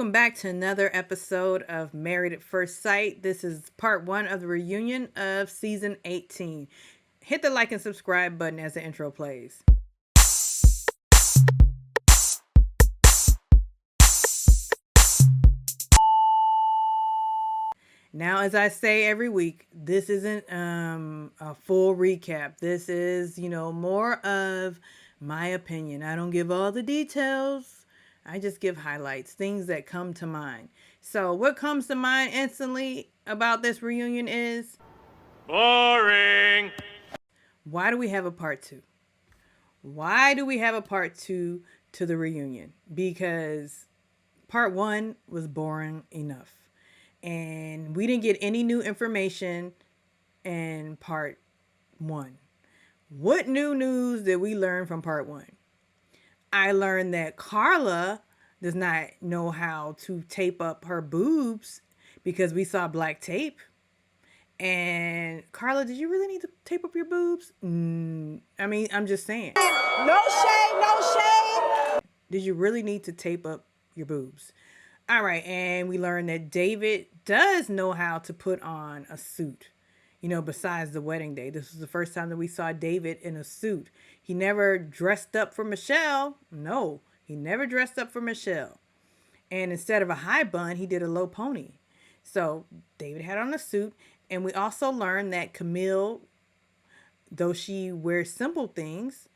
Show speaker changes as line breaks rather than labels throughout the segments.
welcome back to another episode of Married at First Sight. This is part 1 of the reunion of season 18. Hit the like and subscribe button as the intro plays. Now, as I say every week, this isn't a full recap. This is, more of my opinion. I don't give all the details. I just give highlights, things that come to mind. So what comes to mind instantly about this reunion is...
boring.
Why do we have a part 2? Why do we have a part 2 to the reunion? Because part 1 was boring enough. And we didn't get any new information in part 1. What new news did we learn from part 1? I learned that Karla does not know how to tape up her boobs because we saw black tape. And Karla, did you really need to tape up your boobs? I'm just saying.
No shade, no shade.
Did you really need to tape up your boobs? All right, and we learned that David does know how to put on a suit, besides the wedding day. This was the first time that we saw David in a suit. He never dressed up for Michelle. No, he never dressed up for Michelle. And instead of a high bun, he did a low pony. So David had on a suit. And we also learned that Camille, though she wears simple things,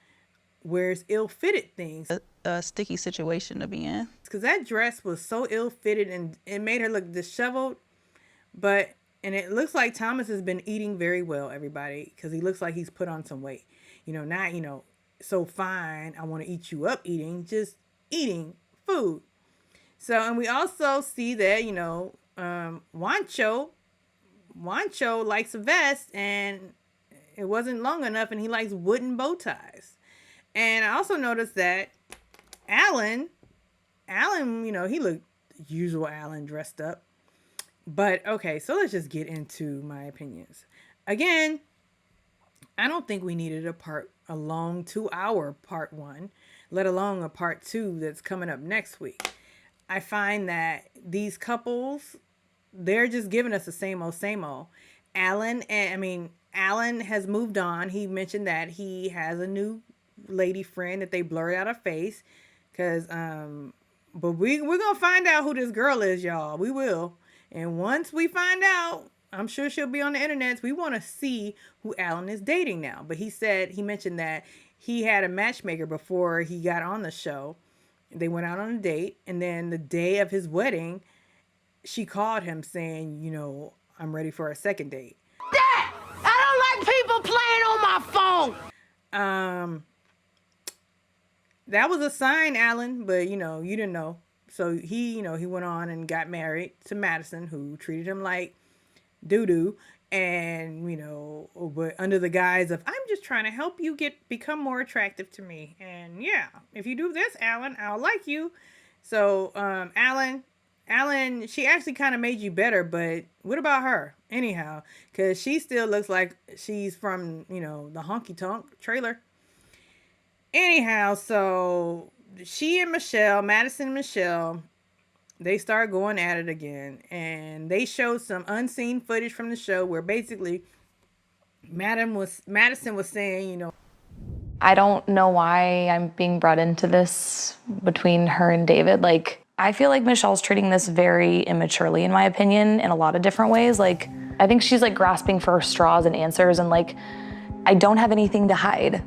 wears ill-fitted things.
A sticky situation to be in.
Because that dress was so ill-fitted and it made her look disheveled. And it looks like Thomas has been eating very well, everybody. Because he looks like he's put on some weight. Not, so fine, I want to eat you up eating. Just eating food. So, and we also see that, Juancho likes a vest. And it wasn't long enough. And he likes wooden bow ties. And I also noticed that Alan, he looked usual Alan dressed up. But okay, so let's just get into my opinions. Again, I don't think we needed a long 2-hour part 1, let alone a part 2 that's coming up next week. I find that these couples, they're just giving us the same old, same old. Alan has moved on. He mentioned that he has a new lady friend that they blurred out her face. But we're gonna find out who this girl is, y'all. We will. And once we find out, I'm sure she'll be on the internet. We want to see who Alan is dating now. But he mentioned that he had a matchmaker before he got on the show. They went out on a date, and then the day of his wedding, she called him saying, I'm ready for a second date.
Dad, I don't like people playing on my phone.
That was a sign, Alan, but you didn't know. So he went on and got married to Maddison, who treated him like doo-doo. And, but under the guise of, I'm just trying to help you become more attractive to me. And yeah, if you do this, Alan, I'll like you. So, Alan, she actually kind of made you better, but what about her? Anyhow, because she still looks like she's from, the honky-tonk trailer. Anyhow, so she and Madison and Michelle, they start going at it again. And they showed some unseen footage from the show where basically Madison was saying,
I don't know why I'm being brought into this between her and David. I feel like Michelle's treating this very immaturely, in my opinion, in a lot of different ways. I think she's grasping for straws and answers, and I don't have anything to hide.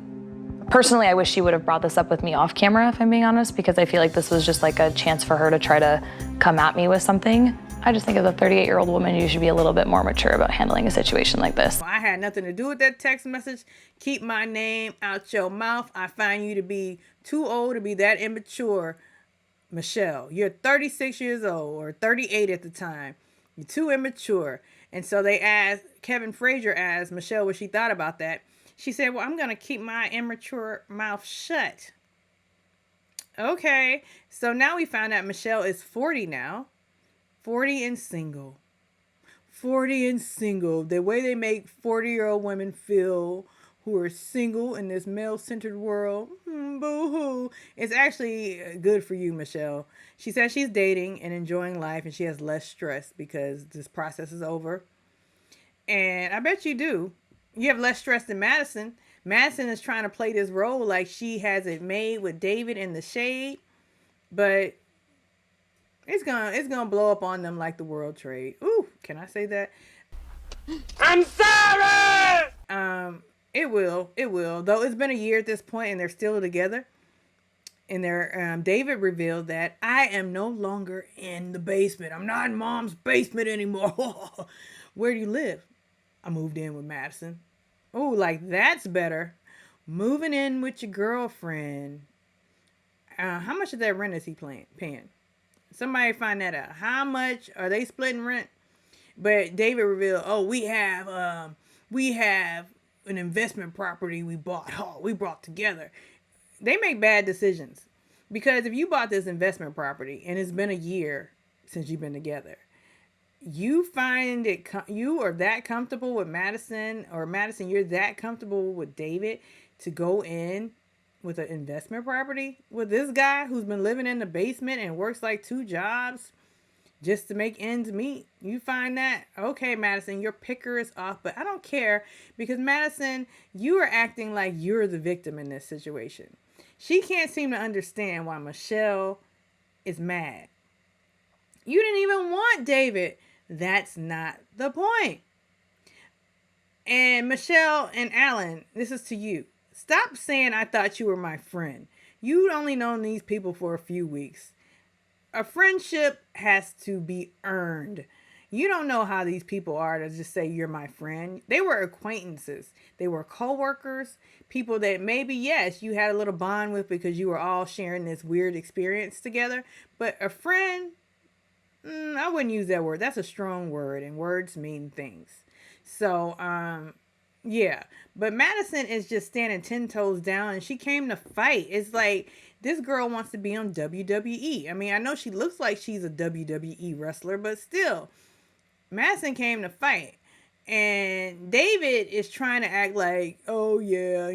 Personally, I wish she would have brought this up with me off camera, if I'm being honest, because I feel like this was just a chance for her to try to come at me with something. I just think as a 38-year-old woman, you should be a little bit more mature about handling a situation like this.
I had nothing to do with that text message. Keep my name out your mouth. I find you to be too old to be that immature. Michelle, you're 36 years old, or 38 at the time. You're too immature. And so Kevin Frazier asked Michelle what she thought about that. She said, well, I'm going to keep my immature mouth shut. Okay. So now we found out Michelle is 40 now. 40 and single. 40 and single. The way they make 40-year-old women feel who are single in this male-centered world. Boo-hoo. It's actually good for you, Michelle. She says she's dating and enjoying life, and she has less stress because this process is over. And I bet you do. You have less stress than Madison. Madison is trying to play this role like she has it made with David in the shade, but it's gonna blow up on them like the World Trade. Ooh, can I say that?
I'm sorry!
It will. It will. Though it's been a year at this point and they're still together. And David revealed that I am no longer in the basement. I'm not in mom's basement anymore. Where do you live? I moved in with Madison. Oh, like that's better. Moving in with your girlfriend. How much of that rent is he paying? Somebody find that out. How much are they splitting rent? But David revealed, oh, we have an investment property we bought. Oh, we brought together. They make bad decisions because if you bought this investment property and it's been a year since you've been together, you find it you are that comfortable with Madison, or Madison, you're that comfortable with David to go in with an investment property with this guy who's been living in the basement and works like 2 jobs just to make ends meet. You find that, okay, Madison, your picker is off, but I don't care because Madison, you are acting like you're the victim in this situation. She can't seem to understand why Michelle is mad. You didn't even want David. That's not the point. And Michelle and Alan, this is to you. Stop saying I thought you were my friend. You'd only known these people for a few weeks. A friendship has to be earned. You don't know how these people are to just say you're my friend. They were acquaintances. They were co-workers, people that maybe, yes, you had a little bond with because you were all sharing this weird experience together. But a friend, I wouldn't use that word. That's a strong word, and words mean things. So, yeah. But Madison is just standing 10 toes down, and she came to fight. It's like, this girl wants to be on WWE. I mean, I know she looks like she's a WWE wrestler, but still, Madison came to fight. And David is trying to act like, oh yeah,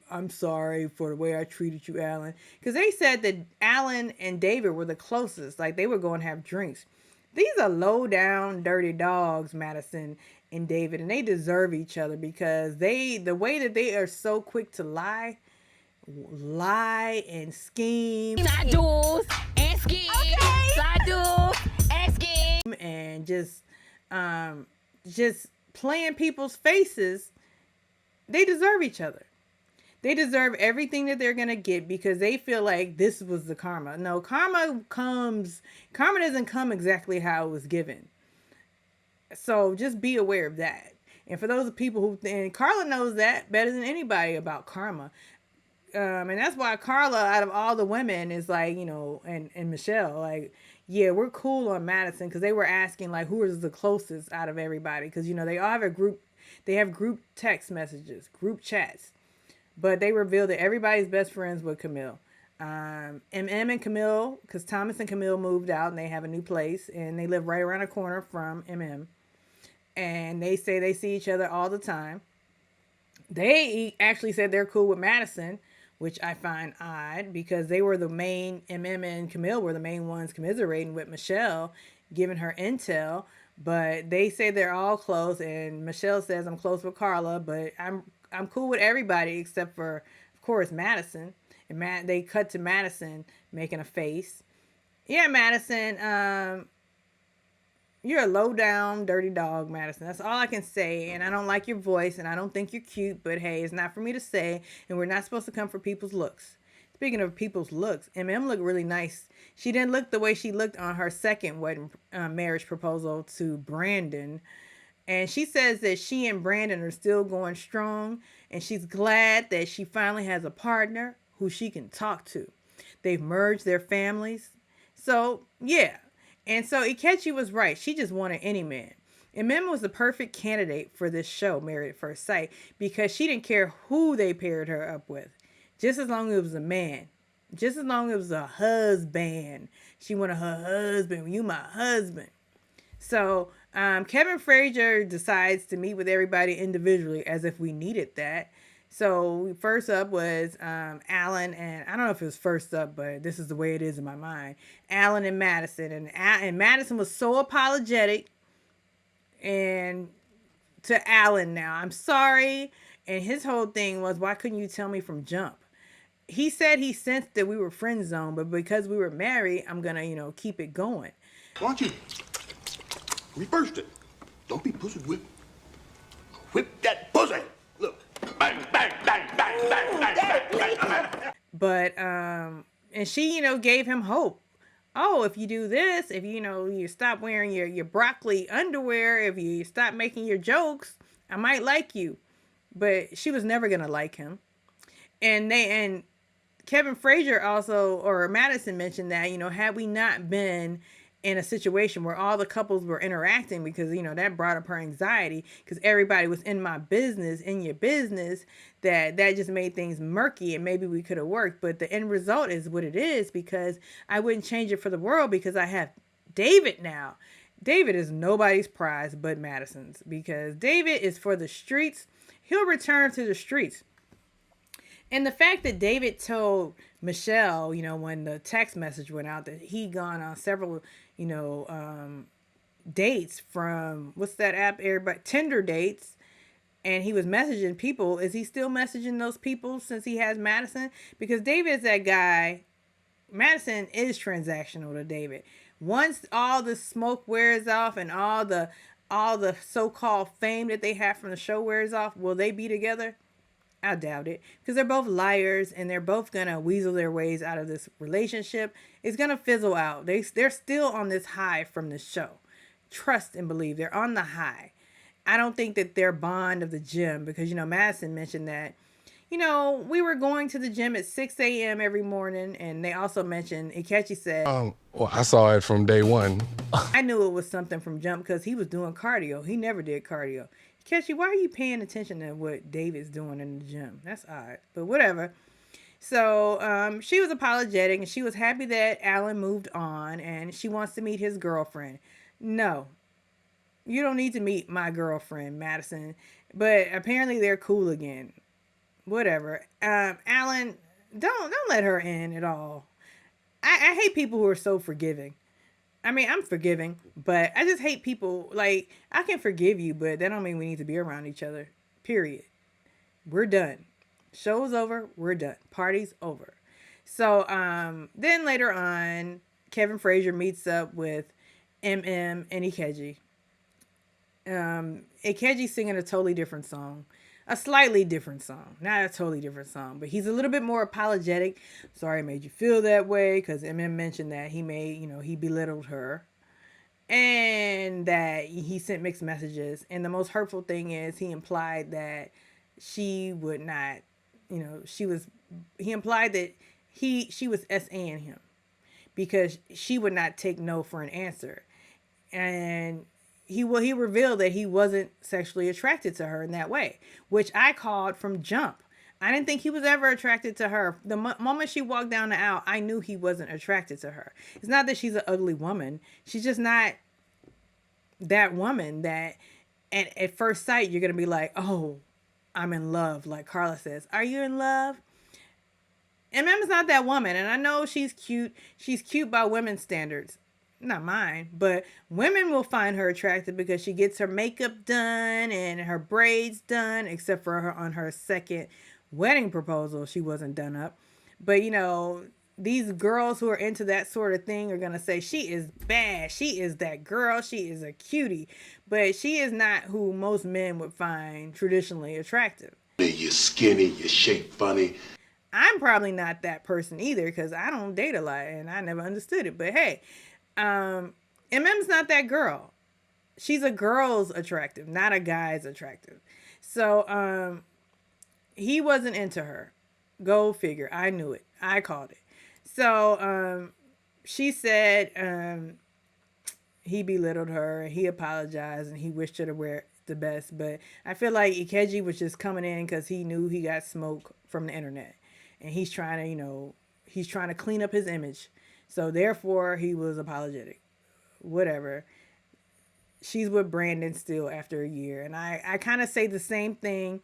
I'm sorry for the way I treated you, Alan. Because they said that Alan and David were the closest. Like, they were going to have drinks. These are low down, dirty dogs, Madison and David. And they deserve each other because the way that they are so quick to lie and scheme.
I do and scheme. Okay. I do and scheme.
And just playing people's faces. They deserve each other. They deserve everything that they're going to get because they feel like this was the karma. No, karma doesn't come exactly how it was given. So just be aware of that. And for those people and Karla knows that better than anybody about karma. And that's why Karla, out of all the women, is like, and Michelle, like, yeah, we're cool on Madison because they were asking, like, who is the closest out of everybody? Because, they all have they have group text messages, group chats. But they revealed that everybody's best friends with Camille. Emem and Camille, because Thomas and Camille moved out and they have a new place and they live right around the corner from Emem. And they say they see each other all the time. They actually said they're cool with Madison, which I find odd because they were the main, Emem and Camille were the main ones commiserating with Michelle, giving her intel. But they say they're all close, and Michelle says I'm close with Karla, but I'm cool with everybody except for, of course, Madison. And they cut to Madison making a face. Yeah, Madison, you're a low down, dirty dog, Madison. That's all I can say. And I don't like your voice, and I don't think you're cute, but hey, it's not for me to say, and we're not supposed to come for people's looks. Speaking of people's looks, Emem looked really nice. She didn't look the way she looked on her second marriage proposal to Brandon. And she says that she and Brandon are still going strong, and she's glad that she finally has a partner who she can talk to. They've merged their families. So, yeah. And so Ikechi was right. She just wanted any man. And Memm was the perfect candidate for this show, Married at First Sight, because she didn't care who they paired her up with. Just as long as it was a man. Just as long as it was a husband. She wanted her husband. You my husband. So Kevin Frazier decides to meet with everybody individually as if we needed that. So first up was Alan, and I don't know if it was first up, but this is the way it is in my mind. Alan and Madison, and Madison was so apologetic, and to Alan now, I'm sorry, and his whole thing was, why couldn't you tell me from jump? He said he sensed that we were friend zone, but because we were married, I'm gonna keep it going.
Why don't you reverse it? Don't be pussy whip. Whip that pussy. Look. Bang, bang, bang, bang, bang, bang, bang, bang.
But and she gave him hope. Oh, if you do this, if you stop wearing your broccoli underwear, if you stop making your jokes, I might like you. But she was never gonna like him. And Kevin Frazier also, or Madison mentioned that, had we not been in a situation where all the couples were interacting, because, that brought up her anxiety, because everybody was in my business, in your business, that just made things murky, and maybe we could have worked. But the end result is what it is, because I wouldn't change it for the world, because I have David now. David is nobody's prize but Madison's, because David is for the streets. He'll return to the streets. And the fact that David told Michelle, when the text message went out, that he'd gone on several, dates from, what's that app, everybody, Tinder dates, and he was messaging people. Is he still messaging those people since he has Madison? Because David is that guy. Madison is transactional to David. Once all the smoke wears off and all the so-called fame that they have from the show wears off, will they be together? I doubt it, because they're both liars, and they're both gonna weasel their ways out of this relationship. It's gonna fizzle out. They're still on this high from this show. Trust and believe, they're on the high. I don't think that their bond of the gym, because Madison mentioned that we were going to the gym at 6 a.m. every morning, and they also mentioned, Ikechi said,
well, I saw it from day one.
I knew it was something from jump because he was doing cardio. He never did cardio. Ikechi, why are you paying attention to what David's doing in the gym? That's odd, but whatever. So she was apologetic, and she was happy that Alan moved on, and she wants to meet his girlfriend. No, you don't need to meet my girlfriend, Madison. But apparently they're cool again. Whatever. Alan, don't let her in at all. I hate people who are so forgiving. I mean, I'm forgiving, but I just hate people. Like, I can forgive you, but that don't mean we need to be around each other. Period. We're done. Show's over. We're done. Party's over. So then later on, Kevin Frazier meets up with Emem and Ikechi. Ikechi singing a totally different song. A slightly different song. Not a totally different song, but he's a little bit more apologetic. Sorry I made you feel that way, because Emem mentioned that he he belittled her. And that he sent mixed messages. And the most hurtful thing is he implied that she would not, he implied that she was SAing him because she would not take no for an answer. And he revealed that he wasn't sexually attracted to her in that way, which I called from jump. I didn't think he was ever attracted to her. The moment she walked down the aisle, I knew he wasn't attracted to her. It's not that she's an ugly woman. She's just not that woman that at first sight you're going to be like, oh, I'm in love. Like Karla says, are you in love? And Mem's not that woman. And I know she's cute. She's cute by women's standards. Not mine, but women will find her attractive because she gets her makeup done and her braids done, except for her on her second wedding proposal. She wasn't done up. But, these girls who are into that sort of thing are going to say, she is bad. She is that girl. She is a cutie. But she is not who most men would find traditionally attractive.
You're skinny, you shape funny.
I'm probably not that person either because I don't date a lot and I never understood it. But hey, Emem's not that girl. She's a girl's attractive, not a guy's attractive. So he wasn't into her. Go figure. I knew it. I called it. So she said he belittled her. He apologized and he wished her the best. But I feel like Ikechi was just coming in because he knew he got smoke from the internet, and he's trying to clean up his image. So therefore, he was apologetic. Whatever. she's with Brandon still after a year. And I kind of say the same thing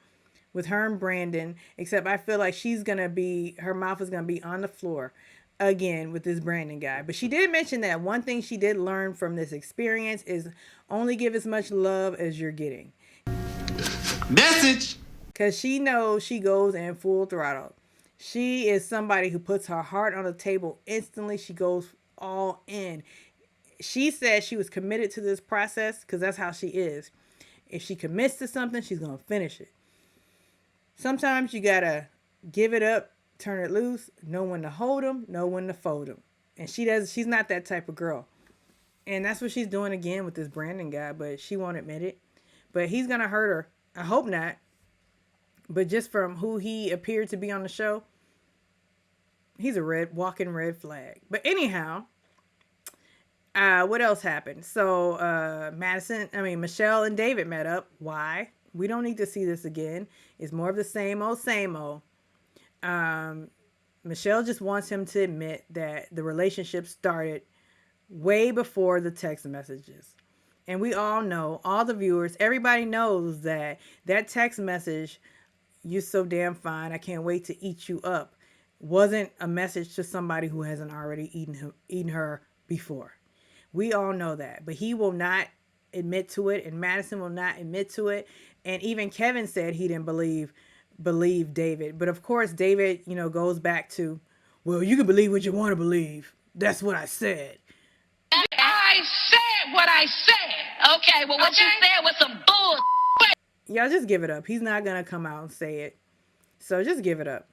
with her and Brandon, except I feel like her mouth is going to be on the floor again with this Brandon guy. But she did mention that one thing she did learn from this experience is only give as much love as you're getting.
Message!
Because she knows she goes in full throttle. She is somebody who puts her heart on the table instantly. She goes all in. She said she was committed to this process because that's how she is. If she commits to something, she's going to finish it. Sometimes you got to give it up, turn it loose, know when to hold them, know when to fold them. And she's not that type of girl. And that's what she's doing again with this Brandon guy, but she won't admit it. But he's going to hurt her. I hope not. But just from who he appeared to be on the show, he's a walking red flag. But anyhow, what else happened? So Michelle and David met up. Why? We don't need to see this again. It's more of the same old, same old. Michelle just wants him to admit that the relationship started way before the text messages. And we all know, all the viewers, everybody knows that text message, "You're so damn fine, I can't wait to eat you up," wasn't a message to somebody who hasn't already eaten her before. We all know that. But he will not admit to it, and Maddison will not admit to it. And even Kevin said he didn't believe David. But of course, David, goes back to, "Well, you can believe what you want to believe. That's what I said."
I said what I said. Okay, well, what you said was some bull.
Y'all just give it up. He's not going to come out and say it. So just give it up.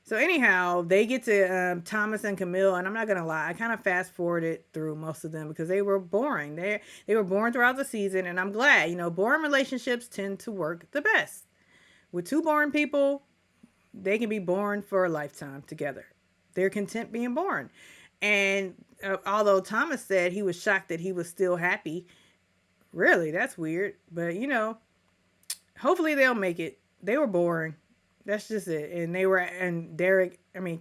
So anyhow, they get to Thomas and Camille, and I'm not going to lie, I kind of fast forwarded through most of them because they were boring. They were boring throughout the season, and I'm glad. Boring relationships tend to work the best. With two boring people, they can be boring for a lifetime together. They're content being boring. And although Thomas said he was shocked that he was still happy, really, that's weird. But, hopefully they'll make it. They were boring. That's just it. And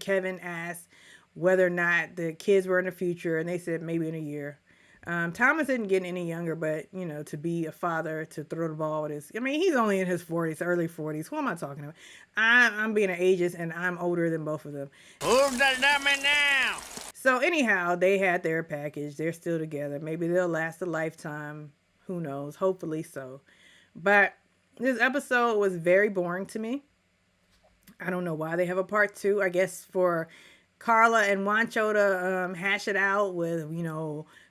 Kevin asked whether or not the kids were in the future, and they said maybe in a year. Thomas isn't getting any younger, but, to be a father, to throw the ball with he's only in his 40s, early 40s. Who am I talking about? I'm being an ageist, and I'm older than both of them.
Who's that dummy now?
So anyhow, they had their package. They're still together. Maybe they'll last a lifetime. Who knows? Hopefully so. But this episode was very boring to me. I don't know why they have a part 2. I guess for Karla and Juancho to hash it out with,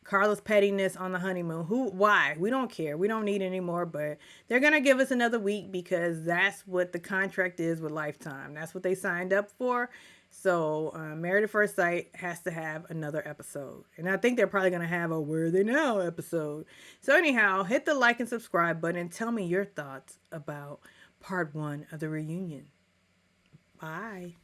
Karla's pettiness on the honeymoon. Why? We don't care. We don't need any more, but they're going to give us another week because that's what the contract is with Lifetime. That's what they signed up for. So Married at First Sight has to have another episode. And I think they're probably going to have a Where Are They Now episode. So anyhow, hit the like and subscribe button and tell me your thoughts about part 1 of the reunion. Bye.